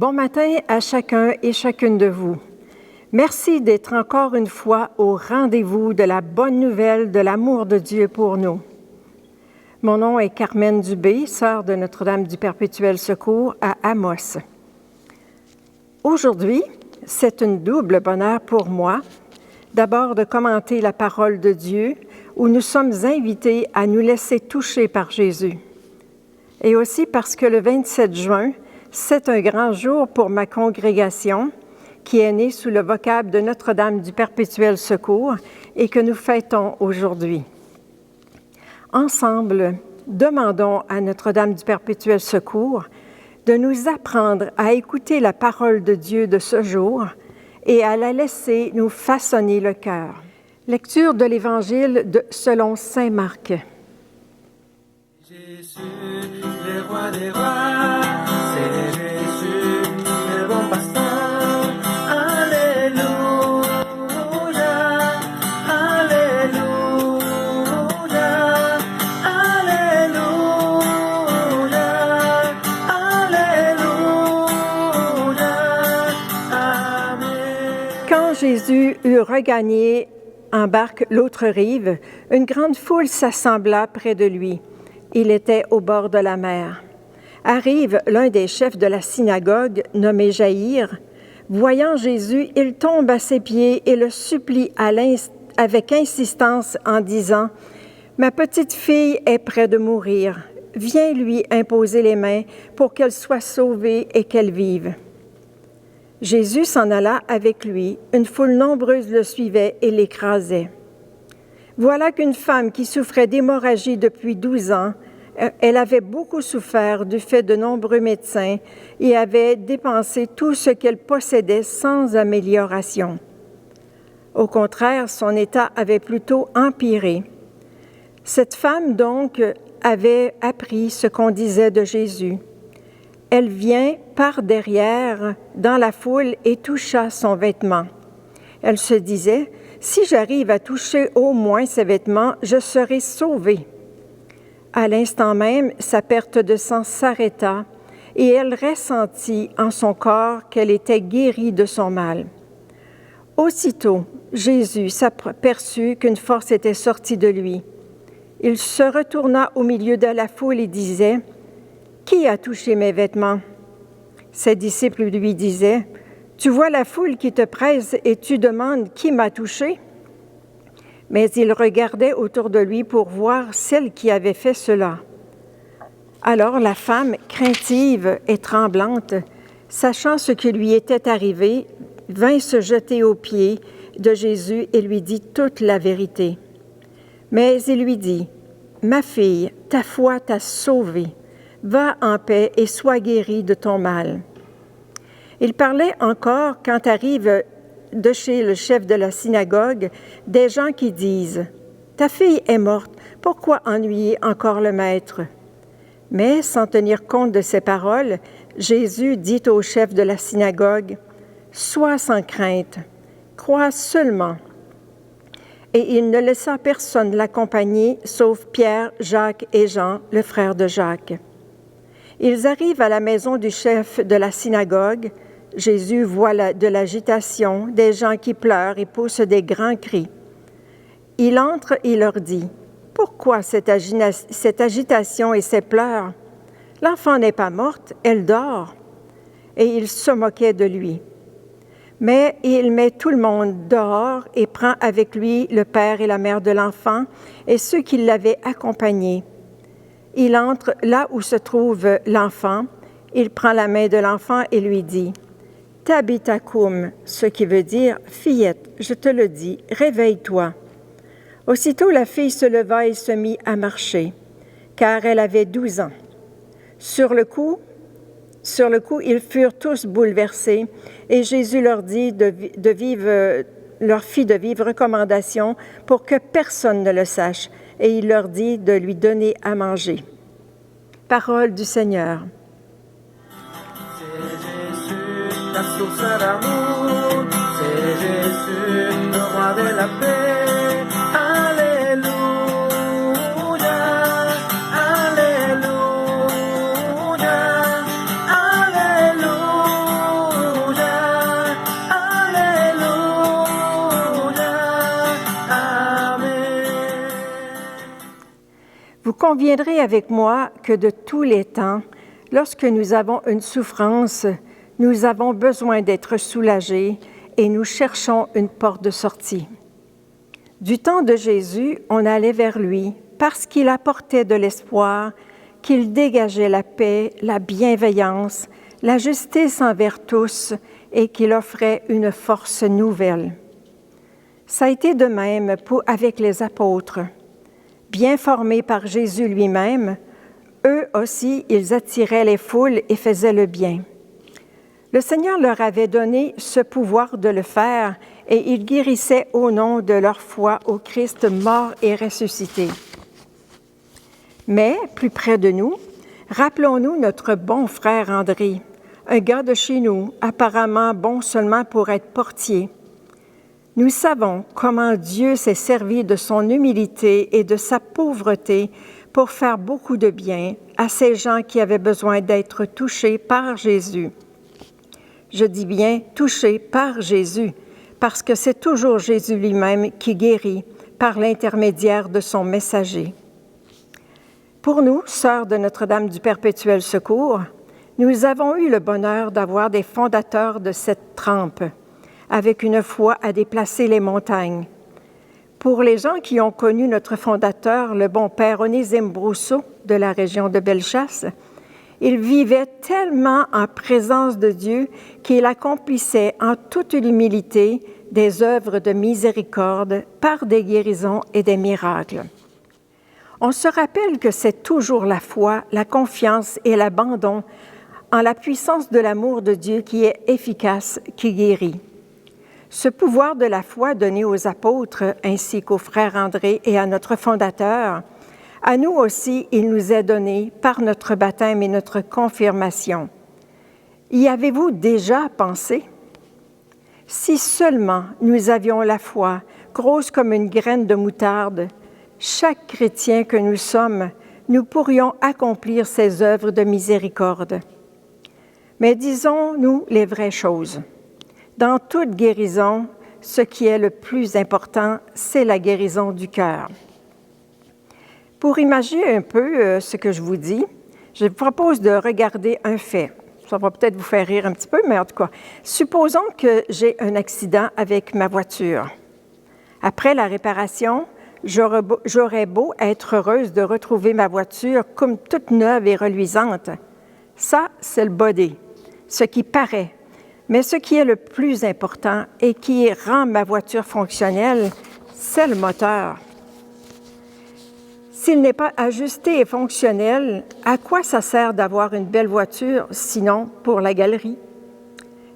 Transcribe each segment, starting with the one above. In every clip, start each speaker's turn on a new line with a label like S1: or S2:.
S1: Bon matin à chacun et chacune de vous. Merci d'être encore une fois au rendez-vous de la bonne nouvelle de l'amour de Dieu pour nous. Mon nom est Carmen Dubé, sœur de Notre-Dame du Perpétuel Secours à Amos. Aujourd'hui, c'est un double bonheur pour moi, d'abord de commenter la parole de Dieu, où nous sommes invités à nous laisser toucher par Jésus. Et aussi parce que le 27 juin, c'est un grand jour pour ma congrégation qui est née sous le vocable de Notre-Dame du Perpétuel Secours et que nous fêtons aujourd'hui. Ensemble, demandons à Notre-Dame du Perpétuel Secours de nous apprendre à écouter la parole de Dieu de ce jour et à la laisser nous façonner le cœur. Lecture de l'Évangile selon saint Marc.
S2: Jésus, le roi des rois, c'est Jésus, le bon pasteur. Alléluia, Alléluia, Alléluia, Alléluia, Amen.
S1: Quand Jésus eut regagné en barque l'autre rive, une grande foule s'assembla près de lui. Il était au bord de la mer. Arrive l'un des chefs de la synagogue, nommé Jaïr. Voyant Jésus, il tombe à ses pieds et le supplie avec insistance en disant « Ma petite fille est près de mourir. Viens lui imposer les mains pour qu'elle soit sauvée et qu'elle vive. » Jésus s'en alla avec lui. Une foule nombreuse le suivait et l'écrasait. Voilà qu'une femme qui souffrait d'hémorragie depuis 12 ans, elle avait beaucoup souffert du fait de nombreux médecins et avait dépensé tout ce qu'elle possédait sans amélioration. Au contraire, son état avait plutôt empiré. Cette femme, donc, avait appris ce qu'on disait de Jésus. Elle vient par derrière dans la foule et toucha son vêtement. Elle se disait « Si j'arrive à toucher au moins ses vêtements, je serai sauvée. » À l'instant même, sa perte de sang s'arrêta et elle ressentit en son corps qu'elle était guérie de son mal. Aussitôt, Jésus s'aperçut qu'une force était sortie de lui. Il se retourna au milieu de la foule et disait « Qui a touché mes vêtements ?» Ses disciples lui disaient « Tu vois la foule qui te presse et tu demandes « Qui m'a touché ?» Mais il regardait autour de lui pour voir celle qui avait fait cela. Alors la femme, craintive et tremblante, sachant ce qui lui était arrivé, vint se jeter aux pieds de Jésus et lui dit toute la vérité. Mais il lui dit « Ma fille, ta foi t'a sauvée. Va en paix et sois guérie de ton mal. » Il parlait encore quand arrive de chez le chef de la synagogue des gens qui disent « Ta fille est morte, pourquoi ennuyer encore le maître ?» Mais sans tenir compte de ces paroles, Jésus dit au chef de la synagogue « Sois sans crainte, crois seulement. » Et il ne laissa personne l'accompagner, sauf Pierre, Jacques et Jean, le frère de Jacques. Ils arrivent à la maison du chef de la synagogue. Jésus voit de l'agitation, des gens qui pleurent et poussent des grands cris. Il entre et leur dit « Pourquoi cette agitation et ces pleurs? L'enfant n'est pas morte, elle dort. » Et il se moquait de lui. Mais il met tout le monde dehors et prend avec lui le père et la mère de l'enfant et ceux qui l'avaient accompagné. Il entre là où se trouve l'enfant, il prend la main de l'enfant et lui dit « Tabitha koum », ce qui veut dire « Fillette, je te le dis, réveille-toi ». Aussitôt la fille se leva et se mit à marcher, car elle avait 12 ans. Sur le coup, ils furent tous bouleversés et Jésus leur fit de vive recommandation pour que personne ne le sache et il leur dit de lui donner à manger. Parole du Seigneur.
S2: C'est Jésus, la source d'amour, c'est Jésus, le roi de la paix. Alléluia, Alléluia, Alléluia.
S1: conviendrez avec moi que de tous les temps, lorsque nous avons une souffrance, nous avons besoin d'être soulagés et nous cherchons une porte de sortie. Du temps de Jésus, on allait vers lui parce qu'il apportait de l'espoir, qu'il dégageait la paix, la bienveillance, la justice envers tous et qu'il offrait une force nouvelle. Ça a été de même avec les apôtres. Bien formés par Jésus lui-même, eux aussi, ils attiraient les foules et faisaient le bien. Le Seigneur leur avait donné ce pouvoir de le faire et ils guérissaient au nom de leur foi au Christ mort et ressuscité. Mais, plus près de nous, rappelons-nous notre bon frère André, un gars de chez nous, apparemment bon seulement pour être portier. Nous savons comment Dieu s'est servi de son humilité et de sa pauvreté pour faire beaucoup de bien à ces gens qui avaient besoin d'être touchés par Jésus. Je dis bien touchés par Jésus, parce que c'est toujours Jésus lui-même qui guérit par l'intermédiaire de son messager. Pour nous, sœurs de Notre-Dame du Perpétuel Secours, nous avons eu le bonheur d'avoir des fondateurs de cette trempe, avec une foi à déplacer les montagnes. Pour les gens qui ont connu notre fondateur, le bon père Onésime Brousseau de la région de Bellechasse, il vivait tellement en présence de Dieu qu'il accomplissait en toute humilité des œuvres de miséricorde par des guérisons et des miracles. On se rappelle que c'est toujours la foi, la confiance et l'abandon en la puissance de l'amour de Dieu qui est efficace, qui guérit. Ce pouvoir de la foi donné aux apôtres ainsi qu'au frère André et à notre fondateur, à nous aussi, il nous est donné par notre baptême et notre confirmation. Y avez-vous déjà pensé? Si seulement nous avions la foi, grosse comme une graine de moutarde, chaque chrétien que nous sommes, nous pourrions accomplir ces œuvres de miséricorde. Mais disons-nous les vraies choses. Dans toute guérison, ce qui est le plus important, c'est la guérison du cœur. Pour imaginer un peu ce que je vous dis, je vous propose de regarder un fait. Ça va peut-être vous faire rire un petit peu, mais en tout cas, supposons que j'ai un accident avec ma voiture. Après la réparation, j'aurais beau être heureuse de retrouver ma voiture comme toute neuve et reluisante. Ça, c'est le body, ce qui paraît. Mais ce qui est le plus important et qui rend ma voiture fonctionnelle, c'est le moteur. S'il n'est pas ajusté et fonctionnel, à quoi ça sert d'avoir une belle voiture, sinon pour la galerie?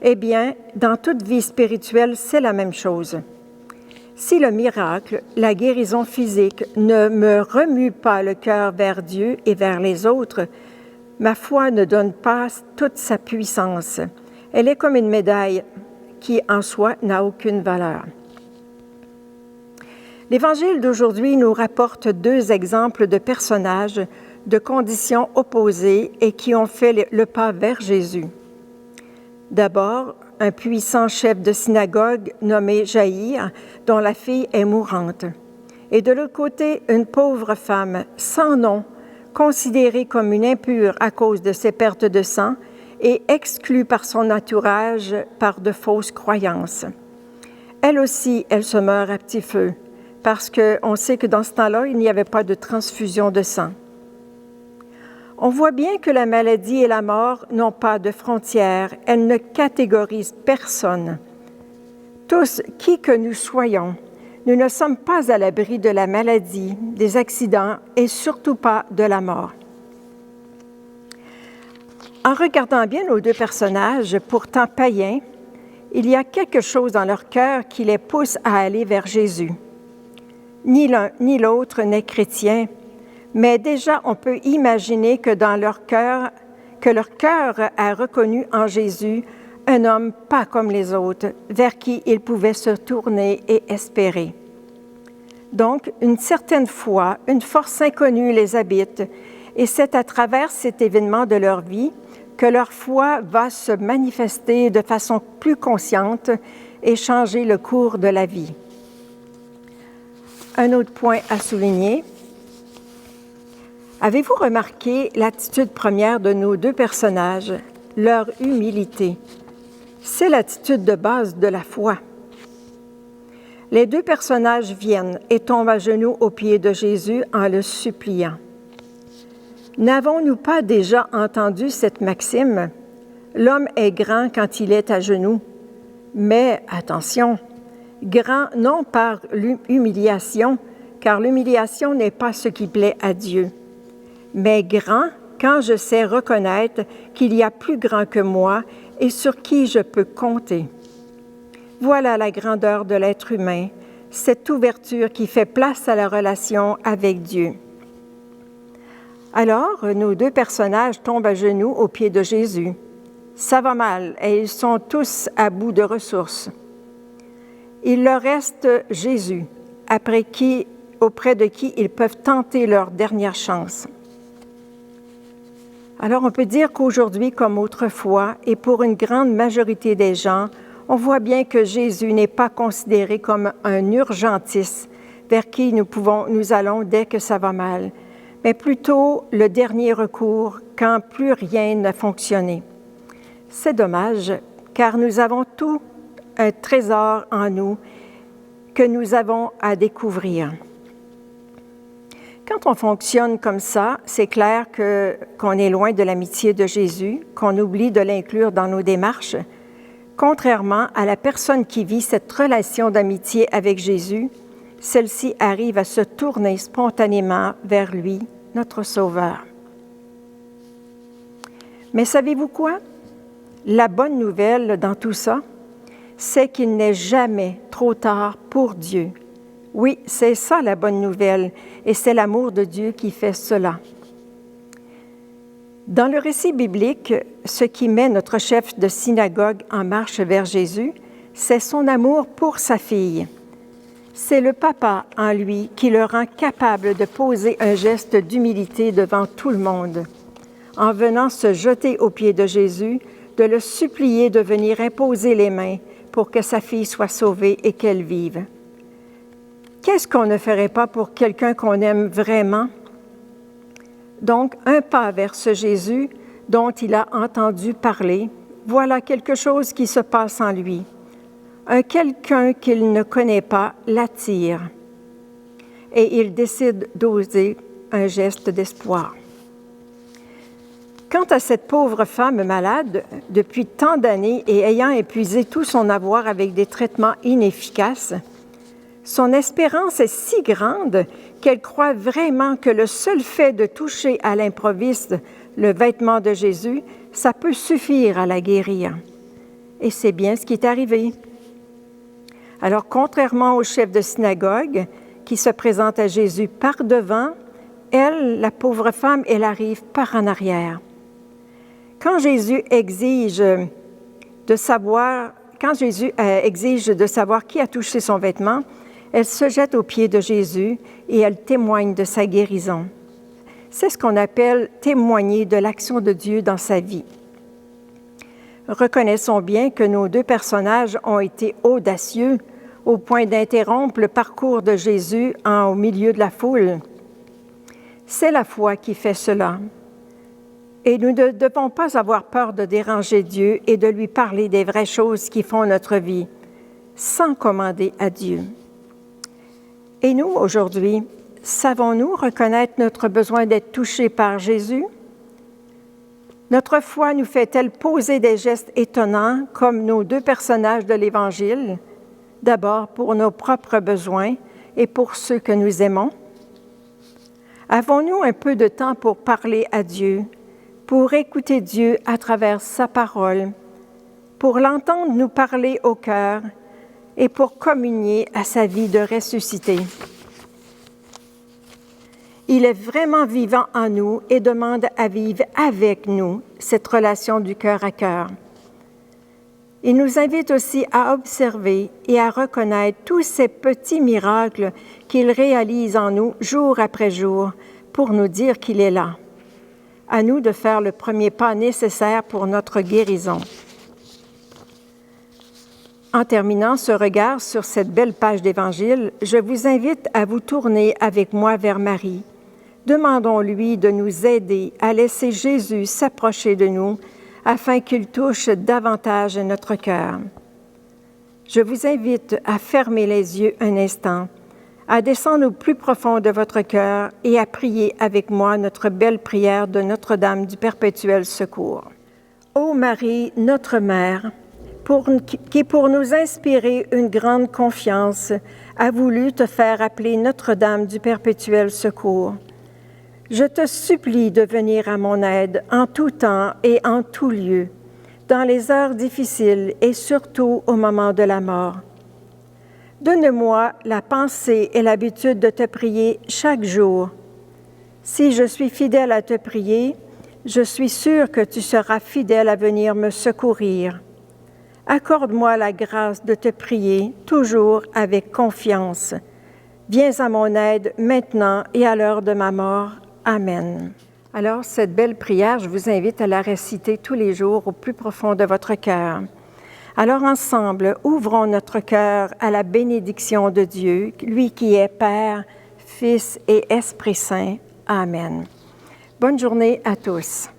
S1: Eh bien, dans toute vie spirituelle, c'est la même chose. Si le miracle, la guérison physique, ne me remue pas le cœur vers Dieu et vers les autres, ma foi ne donne pas toute sa puissance. Elle est comme une médaille qui, en soi, n'a aucune valeur. L'Évangile d'aujourd'hui nous rapporte 2 exemples de personnages de conditions opposées et qui ont fait le pas vers Jésus. D'abord, un puissant chef de synagogue nommé Jaïr, dont la fille est mourante. Et de l'autre côté, une pauvre femme sans nom, considérée comme une impure à cause de ses pertes de sang, et exclue par son entourage par de fausses croyances. Elle aussi, elle se meurt à petit feu, parce qu'on sait que dans ce temps-là, il n'y avait pas de transfusion de sang. On voit bien que la maladie et la mort n'ont pas de frontières, elles ne catégorisent personne. Tous, qui que nous soyons, nous ne sommes pas à l'abri de la maladie, des accidents et surtout pas de la mort. En regardant bien nos 2 personnages, pourtant païens, il y a quelque chose dans leur cœur qui les pousse à aller vers Jésus. Ni l'un ni l'autre n'est chrétien, mais déjà on peut imaginer que dans leur cœur a reconnu en Jésus un homme pas comme les autres, vers qui ils pouvaient se tourner et espérer. Donc, une certaine foi, une force inconnue les habite, et c'est à travers cet événement de leur vie que leur foi va se manifester de façon plus consciente et changer le cours de la vie. Un autre point à souligner, Avez-vous remarqué l'attitude première de nos deux personnages, leur humilité? C'est l'attitude de base de la foi. Les deux personnages viennent et tombent à genoux aux pieds de Jésus en le suppliant. N'avons-nous pas déjà entendu cette maxime? L'homme est grand quand il est à genoux. Mais attention, grand non par l'humiliation, car l'humiliation n'est pas ce qui plaît à Dieu, mais grand quand je sais reconnaître qu'il y a plus grand que moi et sur qui je peux compter. Voilà la grandeur de l'être humain, cette ouverture qui fait place à la relation avec Dieu. Alors, nos deux personnages tombent à genoux aux pieds de Jésus. Ça va mal et ils sont tous à bout de ressources. Il leur reste Jésus, auprès de qui ils peuvent tenter leur dernière chance. Alors, on peut dire qu'aujourd'hui, comme autrefois, et pour une grande majorité des gens, on voit bien que Jésus n'est pas considéré comme un urgentiste vers qui nous allons dès que ça va mal, mais plutôt le dernier recours quand plus rien n'a fonctionné. C'est dommage, car nous avons tout un trésor en nous que nous avons à découvrir. Quand on fonctionne comme ça, c'est clair qu'on est loin de l'amitié de Jésus, qu'on oublie de l'inclure dans nos démarches. Contrairement à la personne qui vit cette relation d'amitié avec Jésus, celle-ci arrive à se tourner spontanément vers lui, notre Sauveur. Mais savez-vous quoi? La bonne nouvelle dans tout ça, c'est qu'il n'est jamais trop tard pour Dieu. Oui, c'est ça la bonne nouvelle, et c'est l'amour de Dieu qui fait cela. Dans le récit biblique, ce qui met notre chef de synagogue en marche vers Jésus, c'est son amour pour sa fille. C'est le papa en lui qui le rend capable de poser un geste d'humilité devant tout le monde, en venant se jeter aux pieds de Jésus, de le supplier de venir imposer les mains pour que sa fille soit sauvée et qu'elle vive. Qu'est-ce qu'on ne ferait pas pour quelqu'un qu'on aime vraiment? Donc, un pas vers ce Jésus dont il a entendu parler, voilà quelque chose qui se passe en lui. Un quelqu'un qu'il ne connaît pas l'attire et il décide d'oser un geste d'espoir. Quant à cette pauvre femme malade, depuis tant d'années et ayant épuisé tout son avoir avec des traitements inefficaces, son espérance est si grande qu'elle croit vraiment que le seul fait de toucher à l'improviste le vêtement de Jésus, ça peut suffire à la guérir. Et c'est bien ce qui est arrivé. Alors, contrairement au chef de synagogue qui se présente à Jésus par devant, elle, la pauvre femme, elle arrive par en arrière. Quand Jésus exige de savoir qui a touché son vêtement, elle se jette aux pieds de Jésus et elle témoigne de sa guérison. C'est ce qu'on appelle témoigner de l'action de Dieu dans sa vie. Reconnaissons bien que nos deux personnages ont été audacieux au point d'interrompre le parcours de Jésus au milieu de la foule. C'est la foi qui fait cela. Et nous ne devons pas avoir peur de déranger Dieu et de lui parler des vraies choses qui font notre vie, sans commander à Dieu. Et nous, aujourd'hui, savons-nous reconnaître notre besoin d'être touchés par Jésus? Notre foi nous fait-elle poser des gestes étonnants comme nos deux personnages de l'Évangile, d'abord pour nos propres besoins et pour ceux que nous aimons? Avons-nous un peu de temps pour parler à Dieu, pour écouter Dieu à travers sa parole, pour l'entendre nous parler au cœur et pour communier à sa vie de ressuscité? Il est vraiment vivant en nous et demande à vivre avec nous cette relation du cœur à cœur. Il nous invite aussi à observer et à reconnaître tous ces petits miracles qu'il réalise en nous jour après jour pour nous dire qu'il est là. À nous de faire le premier pas nécessaire pour notre guérison. En terminant ce regard sur cette belle page d'Évangile, je vous invite à vous tourner avec moi vers Marie, Demandons-lui de nous aider à laisser Jésus s'approcher de nous afin qu'il touche davantage notre cœur. Je vous invite à fermer les yeux un instant, à descendre au plus profond de votre cœur et à prier avec moi notre belle prière de Notre-Dame du Perpétuel Secours. Ô Marie, notre Mère, qui pour nous inspirer une grande confiance, a voulu te faire appeler Notre-Dame du Perpétuel Secours, je te supplie de venir à mon aide en tout temps et en tout lieu, dans les heures difficiles et surtout au moment de la mort. Donne-moi la pensée et l'habitude de te prier chaque jour. Si je suis fidèle à te prier, je suis sûre que tu seras fidèle à venir me secourir. Accorde-moi la grâce de te prier toujours avec confiance. Viens à mon aide maintenant et à l'heure de ma mort. Amen. Alors, cette belle prière, je vous invite à la réciter tous les jours au plus profond de votre cœur. Alors, ensemble, ouvrons notre cœur à la bénédiction de Dieu, lui qui est Père, Fils et Esprit Saint. Amen. Bonne journée à tous.